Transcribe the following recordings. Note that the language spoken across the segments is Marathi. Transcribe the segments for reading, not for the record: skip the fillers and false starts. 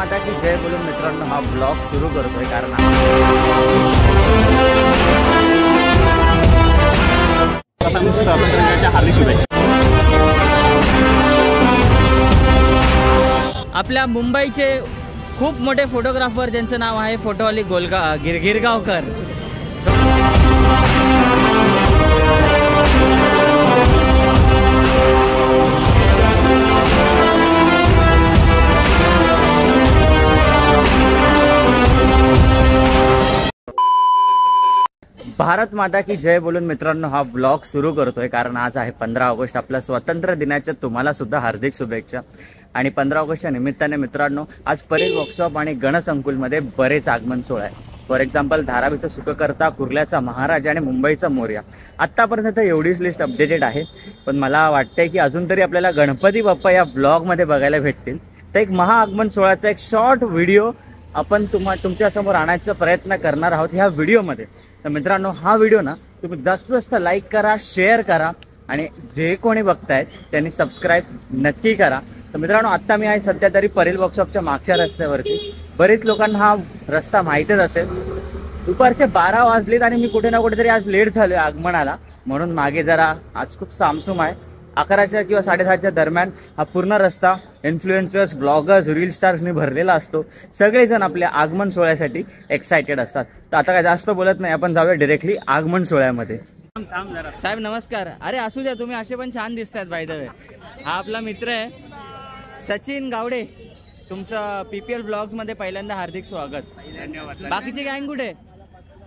माता की जय बोलून मित्रांनो हा ब्लॉग सुरू करतोय कारण स्वातंत्र्याच्या हार्दिक शुभेच्छा। आपल्या मुंबईचे खूप मोठे फोटोग्राफर ज्यांचं नाव आहे फोटोवाली गिरगावकर। भारत माता की जय बोलून मित्रांनो हा ब्लॉग सुरू करतोय कारण आज आहे 15 ऑगस्ट। आपल्या स्वातंत्र्य दिनाच्या तुम्हाला सुद्धा हार्दिक शुभेच्छा। आणि 15 ऑगस्टच्या निमित्ताने मित्रांनो आज परेल वर्कशॉप आणि गणसंकुलमध्ये बरेच आगमन सोहळे आहे। फॉर एक्झाम्पल धारावीचा सुखकर्ता, कुर्ल्याचा महाराज आणि मुंबईचा मोरया। आत्तापर्यंत एवढीच लिस्ट अपडेटेड आहे, पण मला वाटतंय की अजून तरी आपल्याला गणपती बाप्पा या ब्लॉगमध्ये बघायला भेटतील। तर एक महाआगमन सोहळ्याचा एक शॉर्ट व्हिडिओ आपण तुमच्यासमोर आणायचा प्रयत्न करणार आहोत ह्या व्हिडिओमध्ये। तर मित्रांनो हा व्हिडिओ ना तुम्ही जास्तीत जास्त लाईक करा, शेअर करा आणि जे कोणी बघतायत त्यांनी सबस्क्राईब नक्की करा। तर मित्रांनो आता मी आहे सध्या तरी परेल वर्कशॉपच्या मागच्या रस्त्यावरती। बरेच लोकांना हा रस्ता माहीतच असेल। दुपारचे 12 वाजलेत आणि मी कुठे ना कुठेतरी आज लेट झालोय आगमनाला, म्हणून मागे जरा आज खूप सामसूम आहे। 11च्या किंवा 10:30च्या दरम्यान हा पूर्ण रस्ता इन्फ्लुएन्सर्स, ब्लॉगर्स, रील स्टार्सनी भरलेला असतो। सगळेजण आपल्या आगमन सोहळ्यासाठी एक्साइटेड असतात। तर आता काय जास्त बोलत नाही, आपण जाऊया डायरेक्टली आगमन सोहळ्यामध्ये। साहेब नमस्कार। अरे असू द्या, तुम्ही असे पण छान दिसतात बाय द वे। हा आपला मित्र आहे सचिन गावडे। तुमचं पीपीएल ब्लॉग्स मध्ये पहिल्यांदा हार्दिक स्वागत। धन्यवाद। बाकीचे गँग कुठे?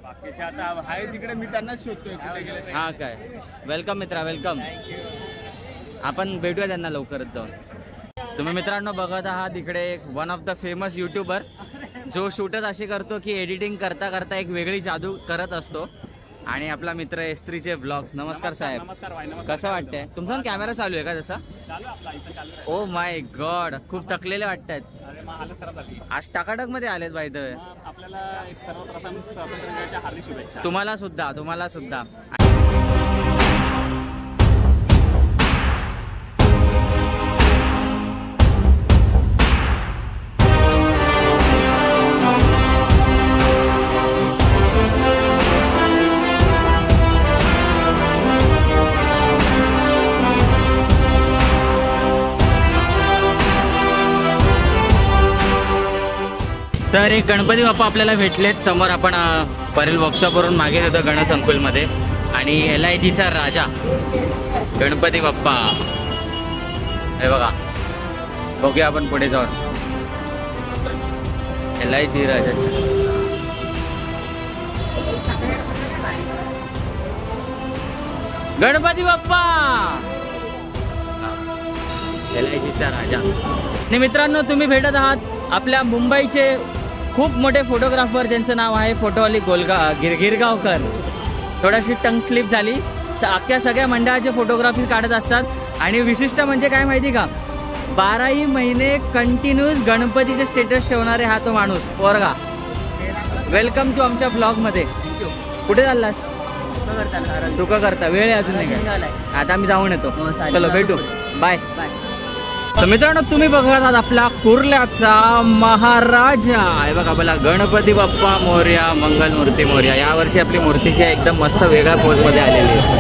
बाकीचे आता आहे तिकडे, मी त्यांनाच शोधतोय कुठे गेले। हा काय, वेलकम मित्रा, वेलकम। आपण भेटूया त्यांना लवकरच जाऊन। तुम्ही मित्रांनो बघत आहात इकडे एक one of the famous YouTuber जो शूटच अशी करतो की एडिटिंग करता करता एक वेगळी जादू करत असतो। आणि आपला मित्र एस्त्रीचे व्लॉग्स। नमस्कार साहेब। नमस्कार भाई, नमस्कार। कसं वाटतंय? तुमचा कॅमेरा चालू आहे का जसा? चालू आपला इथं चालू आहे। ओ माय गॉड, खूप थकलेले वाटतायत। अरे मग हालत खराब झाली आज टाकाटक मध्ये आलेत बाय द वे। आपल्याला एक सर्वप्रथम स्वातंत्र्याच्या हार्दिक शुभेच्छा। तुम्हाला सुद्धा, तुम्हाला सुद्धा। तर एक गणपती बाप्पा आपल्याला भेटलेत समोर। आपण परेल वर्कशॉपवरून मागे येतो गणसंकुलमध्ये आणि LIGचा राजा गणपती बाप्पा हे बघा। बघूया आपण पुढे जाऊन LIG राजा। गणपती बाप्पा LIGचा राजा। आणि मित्रांनो तुम्ही भेटत आहात आपल्या मुंबईचे खूप मोठे फोटोग्राफर ज्यांचं नाव आहे फोटोवाली गिरगावकर। थोडीशी टंग स्लिप झाली। अख्ख्या सगळ्या मंडळाचे फोटोग्राफी काढत असतात आणि विशिष्ट म्हणजे काय माहिती का, 12ही महिने कंटिन्यूस गणपतीचे स्टेटस ठेवणारे हा तो माणूस पोरगा। वेलकम टू आमच्या ब्लॉगमध्ये। कुठे चाललास? सुखकर्ता। वेळ आहे अजून नाही काय? आता आम्ही जाऊन येतो। चलो भेटू, बाय। तर मित्रांनो तुम्ही बघत आहात आपला कुर्ल्याचा महाराजा। हे बघा आपला गणपती बाप्पा मोरया, मंगलमूर्ती मोरया। यावर्षी आपली मूर्ती जी एकदम मस्त वेगळ्या पोज मध्ये आलेली आहे।